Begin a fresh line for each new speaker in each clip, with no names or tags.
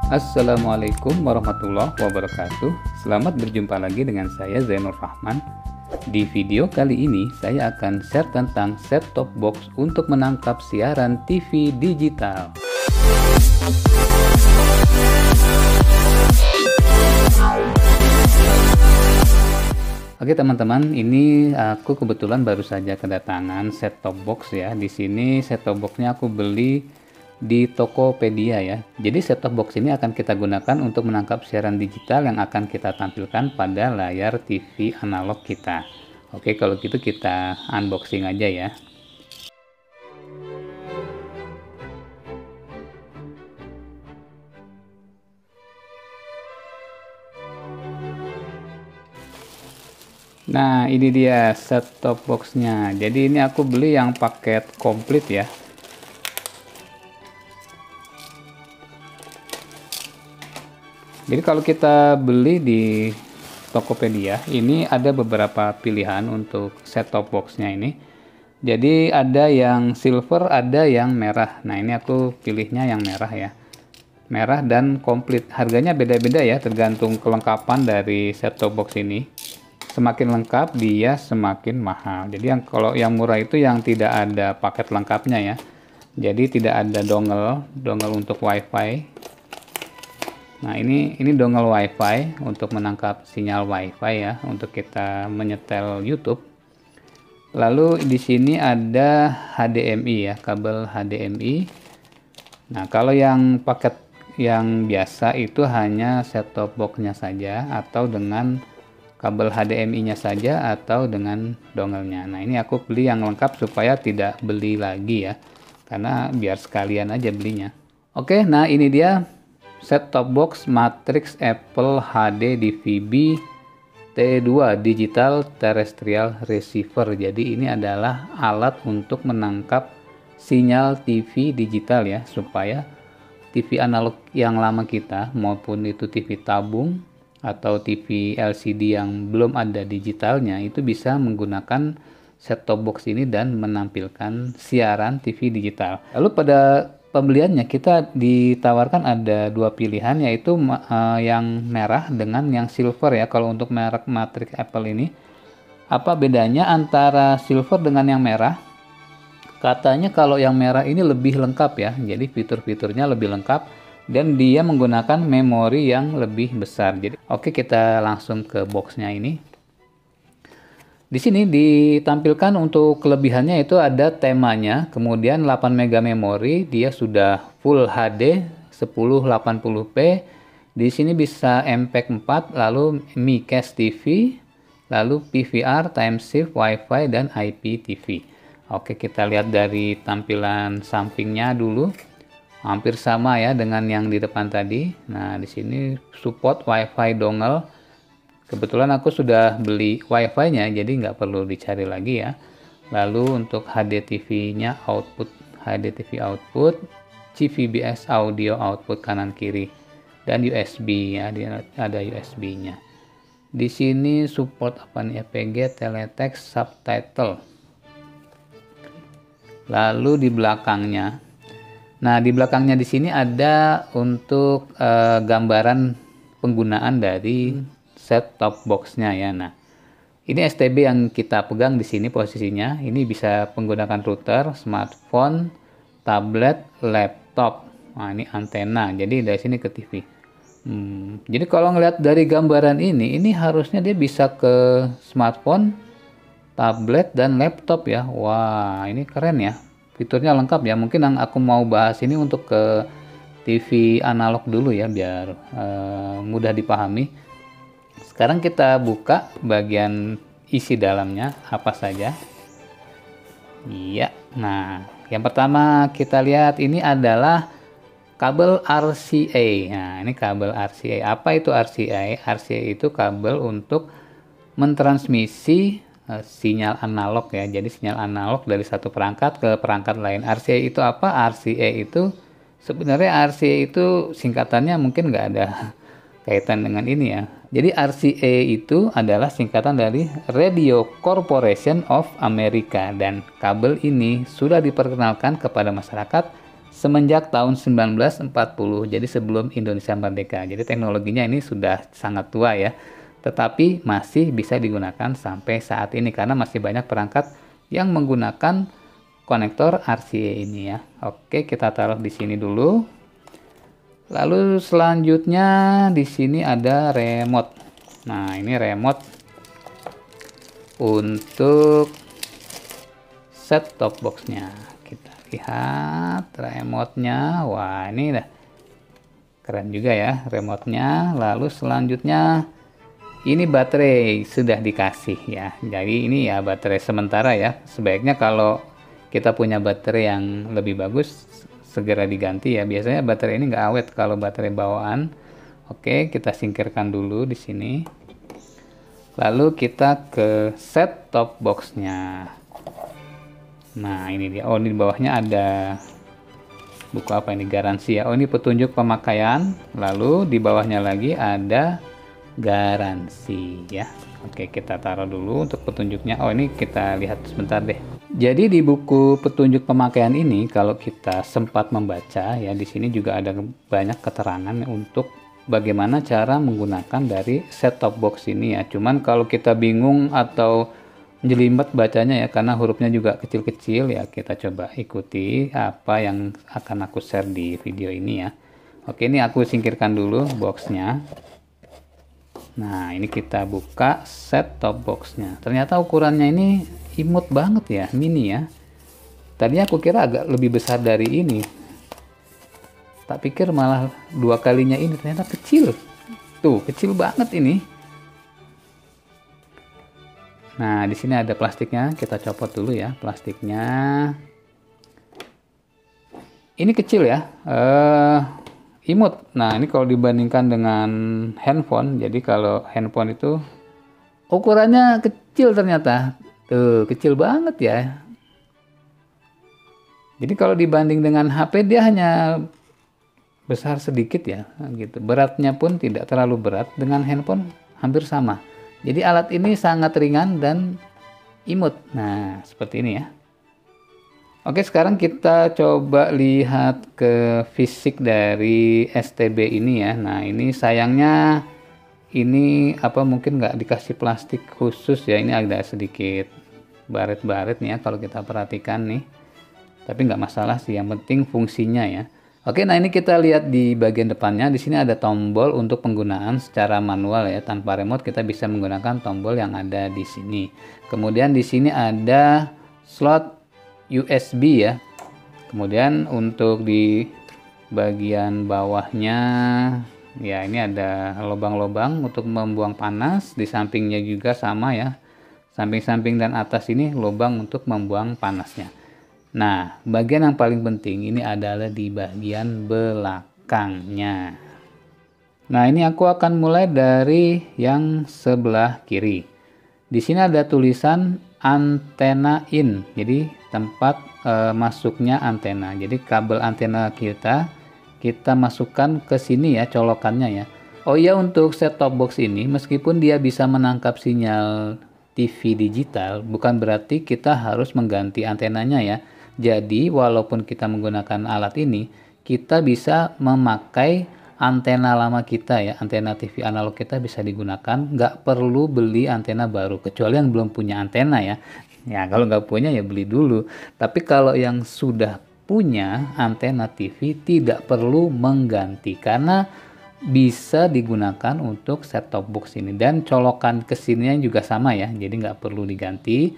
Assalamualaikum warahmatullahi wabarakatuh. Selamat berjumpa lagi dengan saya Zainur Rahman. Di video kali ini saya akan share tentang set-top box untuk menangkap siaran TV digital. Oke teman-teman, ini aku kebetulan baru saja kedatangan set-top box ya. Di sini set-top boxnya aku beli di Tokopedia ya. Jadi set-top box ini akan kita gunakan untuk menangkap siaran digital yang akan kita tampilkan pada layar TV analog kita. Oke, kalau gitu kita unboxing aja ya. Nah, ini dia set-top boxnya. Jadi ini aku beli yang paket komplit ya. Jadi kalau kita beli di Tokopedia, ini ada beberapa pilihan untuk set-top boxnya ini. Jadi ada yang silver, ada yang merah. Nah ini aku pilihnya yang merah ya. Merah dan komplit. Harganya beda-beda ya, tergantung kelengkapan dari set-top box ini. Semakin lengkap dia semakin mahal. Jadi kalau yang murah itu yang tidak ada paket lengkapnya ya. Jadi tidak ada dongle untuk WiFi. Nah ini dongle WiFi untuk menangkap sinyal WiFi ya, untuk kita menyetel YouTube. Lalu di sini ada HDMI ya, kabel HDMI. Nah kalau yang paket yang biasa itu hanya set-top box-nya saja, atau dengan kabel HDMI-nya saja, atau dengan dongle-nya. Nah ini aku beli yang lengkap supaya tidak beli lagi ya, karena biar sekalian aja belinya. Oke, nah ini dia set-top box Matrix Apple HD DVB T2 Digital Terrestrial Receiver. Jadi ini adalah alat untuk menangkap sinyal TV digital ya, supaya TV analog yang lama kita, maupun itu TV tabung atau TV LCD yang belum ada digitalnya, itu bisa menggunakan set-top box ini dan menampilkan siaran TV digital. Lalu pada pembeliannya kita ditawarkan ada dua pilihan, yaitu yang merah dengan yang silver ya. Kalau untuk merek Matrix Apple ini, apa bedanya antara silver dengan yang merah? Katanya kalau yang merah ini lebih lengkap ya, jadi fitur-fiturnya lebih lengkap dan dia menggunakan memori yang lebih besar. Jadi oke, kita langsung ke boxnya ini. Di sini ditampilkan untuk kelebihannya itu ada temanya, kemudian 8 MB memori, dia sudah Full HD 1080p. Di sini bisa MPEG 4, lalu MiCast TV, lalu PVR, time shift, WiFi dan IPTV. Oke, kita lihat dari tampilan sampingnya dulu. Hampir sama ya dengan yang di depan tadi. Nah, di sini support WiFi dongle. Kebetulan aku sudah beli WiFi-nya, jadi nggak perlu dicari lagi ya. Lalu untuk HDTV-nya output HDTV output, CVBS audio output kanan kiri, dan USB ya, ada USB-nya. Di sini support apa nih? APG, teletext, subtitle. Lalu di belakangnya. Nah, di belakangnya di sini ada untuk gambaran penggunaan dari set-top box-nya ya. Nah, ini STB yang kita pegang di sini posisinya. Ini bisa menggunakan router, smartphone, tablet, laptop. Nah, ini antena. Jadi dari sini ke TV. Jadi kalau ngelihat dari gambaran ini harusnya dia bisa ke smartphone, tablet, dan laptop ya. Wah, ini keren ya. Fiturnya lengkap ya. Mungkin yang aku mau bahas ini untuk ke TV analog dulu ya, biar mudah dipahami. Sekarang kita buka bagian isi dalamnya apa saja. Iya. Nah, yang pertama kita lihat ini adalah kabel RCA. Nah, ini kabel RCA. Apa itu RCA? RCA itu kabel untuk mentransmisi sinyal analog ya. Jadi sinyal analog dari satu perangkat ke perangkat lain. RCA itu apa? RCA itu sebenarnya singkatannya mungkin nggak ada kaitan dengan ini ya. Jadi RCA itu adalah singkatan dari Radio Corporation of America, dan kabel ini sudah diperkenalkan kepada masyarakat semenjak tahun 1940, jadi sebelum Indonesia merdeka. Jadi teknologinya ini sudah sangat tua ya, tetapi masih bisa digunakan sampai saat ini karena masih banyak perangkat yang menggunakan konektor RCA ini ya. Oke, kita taruh di sini dulu. Lalu selanjutnya di sini ada remote. Nah, ini remote untuk set top boxnya. Kita lihat remote-nya. Wah, ini dah keren juga ya remote-nya. Lalu selanjutnya ini baterai sudah dikasih ya. Jadi ini ya baterai sementara ya. Sebaiknya kalau kita punya baterai yang lebih bagus segera diganti ya. Biasanya baterai ini nggak awet kalau baterai bawaan. Oke, kita singkirkan dulu di sini. Lalu kita ke set top boxnya. Nah, ini dia. Oh, di bawahnya ada buku apa ini? Garansi ya. Oh, ini petunjuk pemakaian. Lalu di bawahnya lagi ada garansi ya. Oke, kita taruh dulu untuk petunjuknya. Oh, ini kita lihat sebentar deh. Jadi di buku petunjuk pemakaian ini kalau kita sempat membaca ya, di sini juga ada banyak keterangan untuk bagaimana cara menggunakan dari set top box ini ya. Cuman kalau kita bingung atau jelimet bacanya ya karena hurufnya juga kecil-kecil ya, kita coba ikuti apa yang akan aku share di video ini ya. Oke, ini aku singkirkan dulu boxnya. Nah, ini kita buka set top boxnya. Ternyata ukurannya ini imut banget ya, mini ya. Tadinya aku kira agak lebih besar dari ini. Tak pikir malah 2 kalinya ini, ternyata kecil. Tuh, kecil banget ini. Nah, di sini ada plastiknya. Kita copot dulu ya plastiknya. Ini kecil ya. Imut. Nah, ini kalau dibandingkan dengan handphone, jadi kalau handphone itu ukurannya kecil ternyata. Tuh, kecil banget ya. Jadi kalau dibanding dengan HP dia hanya besar sedikit ya, gitu. Beratnya pun tidak terlalu berat, dengan handphone hampir sama. Jadi alat ini sangat ringan dan imut. Nah, seperti ini ya. Oke, sekarang kita coba lihat ke fisik dari STB ini ya. Nah, ini sayangnya ini mungkin nggak dikasih plastik khusus ya. Ini agak sedikit baret-baret nih ya kalau kita perhatikan nih. Tapi nggak masalah sih, yang penting fungsinya ya. Oke, nah ini kita lihat di bagian depannya. Di sini ada tombol untuk penggunaan secara manual ya. Tanpa remote kita bisa menggunakan tombol yang ada di sini. Kemudian di sini ada slot USB ya. Kemudian untuk di bagian bawahnya ya, ini ada lubang-lubang untuk membuang panas. Di sampingnya juga sama ya. Samping-samping dan atas ini lubang untuk membuang panasnya. Nah, bagian yang paling penting ini adalah di bagian belakangnya. Nah, ini aku akan mulai dari yang sebelah kiri. Di sini ada tulisan antena in. Jadi tempat masuknya antena. Jadi kabel antena kita masukkan ke sini ya, colokannya ya. Oh iya, untuk set top box ini meskipun dia bisa menangkap sinyal TV digital, bukan berarti kita harus mengganti antenanya ya. Jadi walaupun kita menggunakan alat ini, kita bisa memakai antena lama kita ya, antena TV analog kita bisa digunakan, nggak perlu beli antena baru, kecuali yang belum punya antena ya. Ya kalau nggak punya ya beli dulu. Tapi kalau yang sudah punya antena TV tidak perlu mengganti karena bisa digunakan untuk set top box ini, dan colokan ke sini juga sama ya, jadi nggak perlu diganti,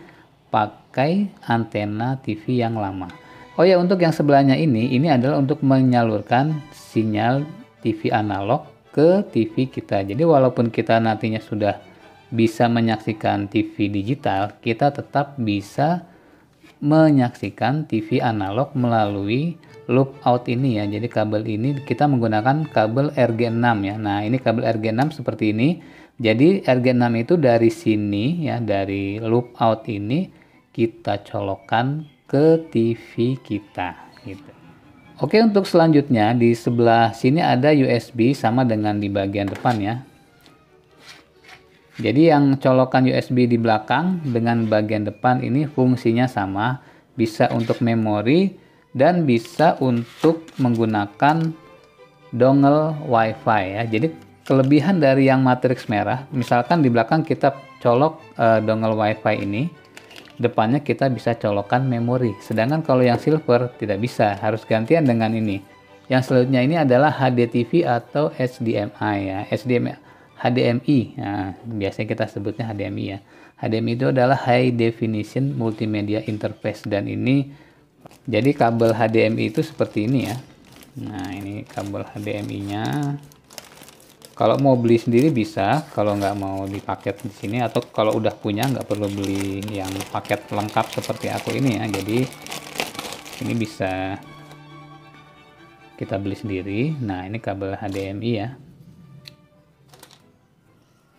pakai antena TV yang lama. Oh ya, untuk yang sebelahnya ini adalah untuk menyalurkan sinyal TV analog ke TV kita. Jadi walaupun kita nantinya sudah bisa menyaksikan TV digital, kita tetap bisa menyaksikan TV analog melalui loop out ini ya. Jadi kabel ini kita menggunakan kabel RG6 ya. Nah, ini kabel RG6 seperti ini. Jadi RG6 itu dari sini ya, dari loop out ini kita colokkan ke TV kita gitu. Oke, untuk selanjutnya di sebelah sini ada USB sama dengan di bagian depan ya. Jadi yang colokan USB di belakang dengan bagian depan ini fungsinya sama, bisa untuk memori, dan bisa untuk menggunakan dongle WiFi ya. Jadi kelebihan dari yang matriks merah, misalkan di belakang kita colok dongle WiFi ini, depannya kita bisa colokan memori. Sedangkan kalau yang silver tidak bisa, harus gantian dengan ini. Yang selanjutnya ini adalah HDTV atau HDMI ya. HDMI, nah, biasanya kita sebutnya HDMI ya. HDMI itu adalah High Definition Multimedia Interface, dan ini jadi kabel HDMI itu seperti ini ya. Nah, ini kabel HDMI-nya. Kalau mau beli sendiri bisa, kalau nggak mau dipaket di sini, atau kalau udah punya nggak perlu beli yang paket lengkap seperti aku ini ya. Jadi ini bisa kita beli sendiri. Nah, ini kabel HDMI ya.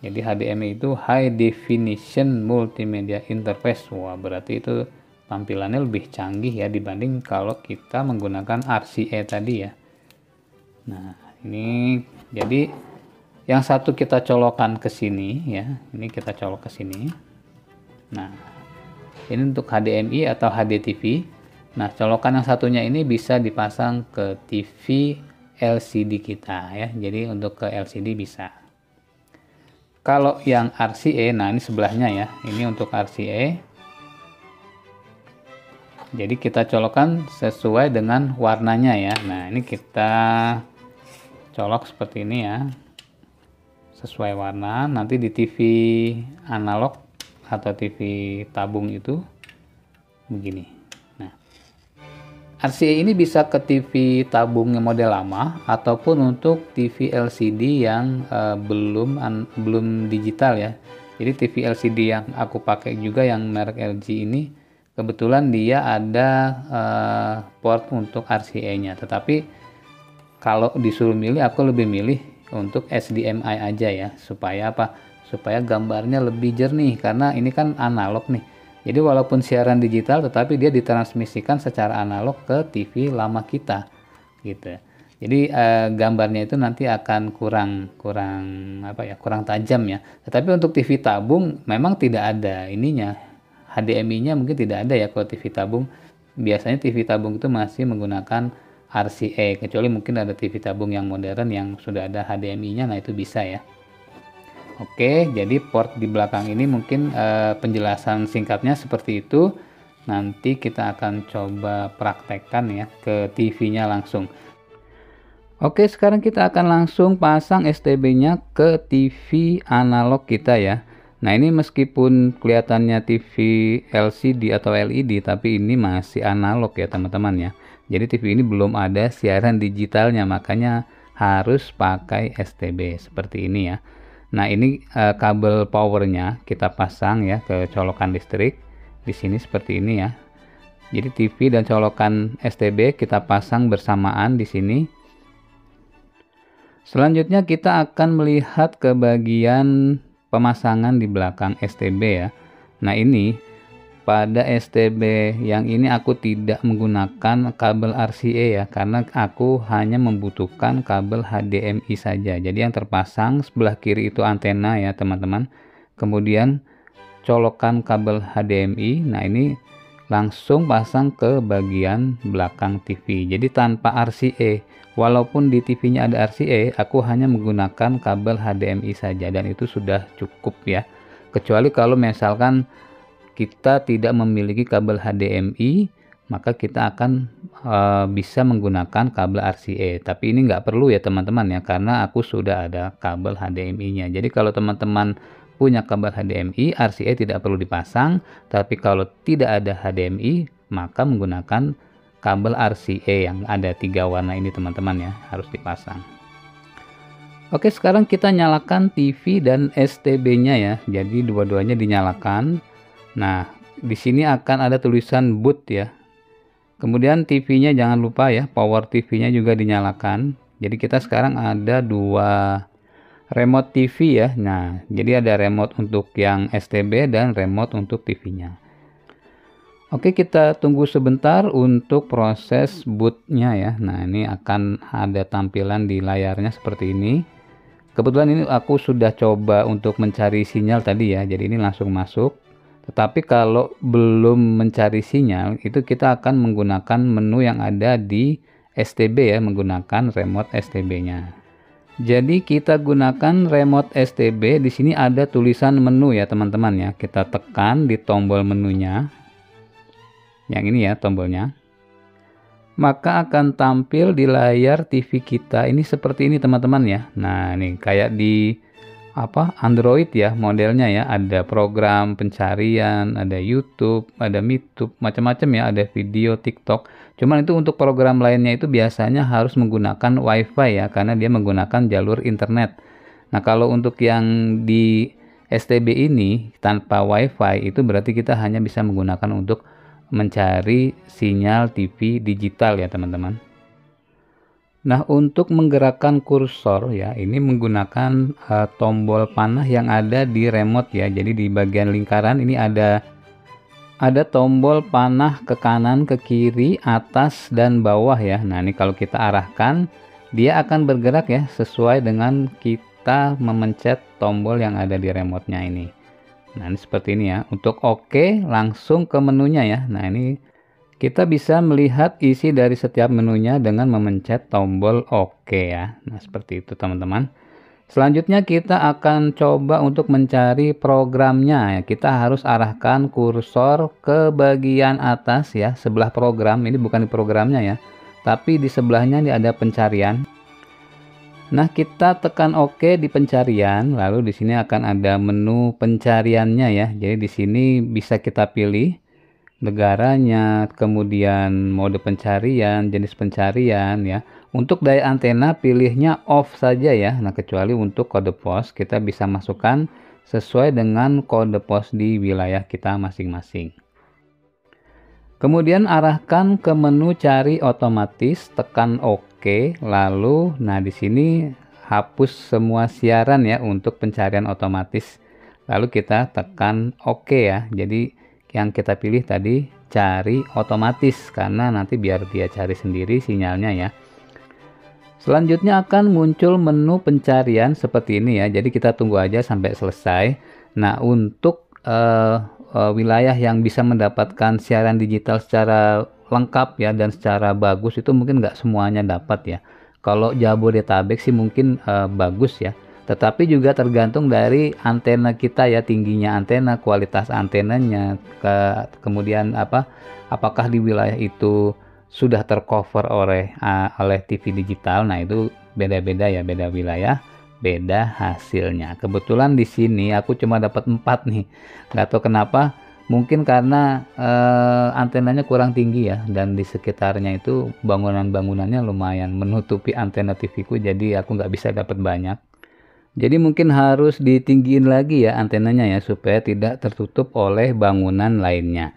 Jadi HDMI itu High Definition Multimedia Interface. Wah, berarti itu tampilannya lebih canggih ya dibanding kalau kita menggunakan RCA tadi ya. Nah, ini jadi yang satu kita colokan ke sini ya. Ini kita colok ke sini. Nah, ini untuk HDMI atau HDTV. Nah, colokan yang satunya ini bisa dipasang ke TV LCD kita ya. Jadi untuk ke LCD bisa. Kalau yang RCA, nah ini sebelahnya ya. Ini untuk RCA. Jadi kita colokkan sesuai dengan warnanya ya. Nah, ini kita colok seperti ini ya. Sesuai warna. Nanti di TV analog atau TV tabung itu begini. RCA ini bisa ke TV tabung yang model lama ataupun untuk TV LCD yang belum digital ya. Jadi TV LCD yang aku pakai juga yang merek LG ini kebetulan dia ada port untuk RCA-nya. Tetapi kalau disuruh milih, aku lebih milih untuk HDMI aja ya. Supaya apa? Supaya gambarnya lebih jernih karena ini kan analog nih. Jadi walaupun siaran digital, tetapi dia ditransmisikan secara analog ke TV lama kita, gitu. Jadi gambarnya itu nanti akan kurang tajam ya. Tetapi untuk TV tabung memang tidak ada ininya, HDMI-nya mungkin tidak ada ya kalau TV tabung. Biasanya TV tabung itu masih menggunakan RCA, kecuali mungkin ada TV tabung yang modern yang sudah ada HDMI-nya, nah itu bisa ya. Oke, jadi port di belakang ini mungkin penjelasan singkatnya seperti itu. Nanti kita akan coba praktekkan ya ke TV-nya langsung. Oke, sekarang kita akan langsung pasang STB-nya ke TV analog kita ya. Nah, ini meskipun kelihatannya TV LCD atau LED, tapi ini masih analog ya teman-teman ya. Jadi TV ini belum ada siaran digitalnya, makanya harus pakai STB seperti ini ya. Nah, ini kabel powernya kita pasang ya ke colokan listrik di sini seperti ini ya. Jadi TV dan colokan STB kita pasang bersamaan di sini. Selanjutnya kita akan melihat ke bagian pemasangan di belakang STB ya. Nah, ini pada STB yang ini aku tidak menggunakan kabel RCA ya, karena aku hanya membutuhkan kabel HDMI saja. Jadi yang terpasang sebelah kiri itu antena ya teman-teman. Kemudian colokan kabel HDMI. Nah, ini langsung pasang ke bagian belakang TV. Jadi tanpa RCA. Walaupun di TV-nya ada RCA, aku hanya menggunakan kabel HDMI saja dan itu sudah cukup ya. Kecuali kalau misalkan kita tidak memiliki kabel HDMI, maka kita akan bisa menggunakan kabel RCA. Tapi ini nggak perlu ya teman-teman ya, karena aku sudah ada kabel HDMI-nya. Jadi kalau teman-teman punya kabel HDMI, RCA tidak perlu dipasang. Tapi kalau tidak ada HDMI, maka menggunakan kabel RCA yang ada 3 warna ini teman-teman ya, harus dipasang. Oke, sekarang kita nyalakan TV dan STB-nya ya. Jadi dua-duanya dinyalakan. Nah, di sini akan ada tulisan boot ya. Kemudian TV-nya jangan lupa ya, power TV-nya juga dinyalakan. Jadi kita sekarang ada 2 remote TV ya. Nah, jadi ada remote untuk yang STB dan remote untuk TV-nya. Oke, kita tunggu sebentar untuk proses bootnya ya. Nah, ini akan ada tampilan di layarnya seperti ini. Kebetulan ini aku sudah coba untuk mencari sinyal tadi ya. Jadi ini langsung masuk. Tetapi kalau belum mencari sinyal, itu kita akan menggunakan menu yang ada di STB ya, menggunakan remote STB-nya. Jadi kita gunakan remote STB, di sini ada tulisan menu ya teman-teman ya. Kita tekan di tombol menunya. Yang ini ya tombolnya. Maka akan tampil di layar TV kita ini seperti ini teman-teman ya. Nah, ini kayak di Android ya modelnya ya, ada program pencarian, ada YouTube, ada MeTube, macam-macam ya, ada video TikTok. Cuman itu untuk program lainnya itu biasanya harus menggunakan WiFi ya, karena dia menggunakan jalur internet. Nah, kalau untuk yang di STB ini tanpa WiFi itu berarti kita hanya bisa menggunakan untuk mencari sinyal TV digital ya teman-teman. Nah, untuk menggerakkan kursor ya, ini menggunakan tombol panah yang ada di remote ya. Jadi di bagian lingkaran ini ada tombol panah ke kanan, ke kiri, atas dan bawah ya. Nah, ini kalau kita arahkan, dia akan bergerak ya sesuai dengan kita memencet tombol yang ada di remote-nya ini. Nah, ini seperti ini ya. Untuk OK, langsung ke menunya ya. Nah, ini kita bisa melihat isi dari setiap menunya dengan memencet tombol OK ya. Nah, seperti itu teman-teman. Selanjutnya kita akan coba untuk mencari programnya ya. Kita harus arahkan kursor ke bagian atas ya, sebelah program. Ini bukan di programnya ya, tapi di sebelahnya ini ada pencarian. Nah, kita tekan OK di pencarian, lalu di sini akan ada menu pencariannya ya. Jadi di sini bisa kita pilih negaranya, kemudian mode pencarian, jenis pencarian ya. Untuk daya antena pilihnya off saja ya. Nah, kecuali untuk kode pos kita bisa masukkan sesuai dengan kode pos di wilayah kita masing-masing. Kemudian arahkan ke menu cari otomatis, tekan OK, lalu nah di sini hapus semua siaran ya untuk pencarian otomatis. Lalu kita tekan OK ya. Jadi yang kita pilih tadi cari otomatis karena nanti biar dia cari sendiri sinyalnya ya. Selanjutnya akan muncul menu pencarian seperti ini ya. Jadi kita tunggu aja sampai selesai. Nah, untuk wilayah yang bisa mendapatkan siaran digital secara lengkap ya dan secara bagus itu mungkin nggak semuanya dapat ya. Kalau Jabodetabek sih mungkin bagus ya, tetapi juga tergantung dari antena kita ya, tingginya antena, kualitas antenanya, kemudian apakah di wilayah itu sudah tercover oleh TV digital. Nah, itu beda-beda ya, beda wilayah beda hasilnya. Kebetulan di sini aku cuma dapat 4 nih, nggak tahu kenapa, mungkin karena antenanya kurang tinggi ya, dan di sekitarnya itu bangunannya lumayan menutupi antena TV ku, jadi aku nggak bisa dapat banyak. Jadi mungkin harus ditinggiin lagi ya antenanya ya, supaya tidak tertutup oleh bangunan lainnya.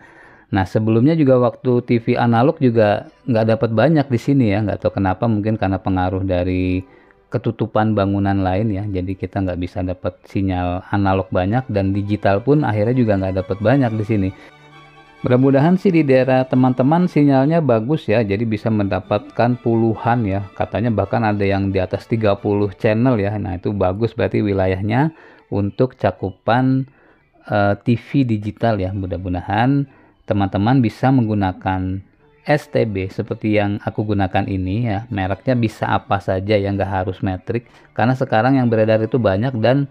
Nah, sebelumnya juga waktu TV analog juga nggak dapat banyak di sini ya, nggak tahu kenapa, mungkin karena pengaruh dari ketutupan bangunan lain ya, jadi kita nggak bisa dapat sinyal analog banyak, dan digital pun akhirnya juga nggak dapat banyak di sini. Mudah-mudahan sih di daerah teman-teman sinyalnya bagus ya, jadi bisa mendapatkan puluhan ya, katanya bahkan ada yang di atas 30 channel ya. Nah, itu bagus berarti wilayahnya untuk cakupan TV digital ya. Mudah-mudahan teman-teman bisa menggunakan STB seperti yang aku gunakan ini ya. Mereknya bisa apa saja ya, nggak harus metrik, karena sekarang yang beredar itu banyak dan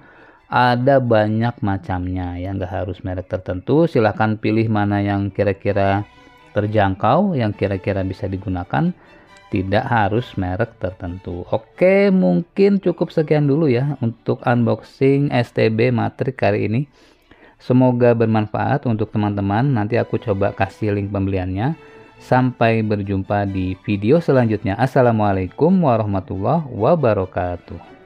ada banyak macamnya ya, nggak harus merek tertentu. Silahkan pilih mana yang kira-kira terjangkau, yang kira-kira bisa digunakan, tidak harus merek tertentu. Oke, mungkin cukup sekian dulu ya untuk unboxing STB Matrix kali ini. Semoga bermanfaat untuk teman-teman. Nanti aku coba kasih link pembeliannya. Sampai berjumpa di video selanjutnya. Assalamualaikum warahmatullahi wabarakatuh.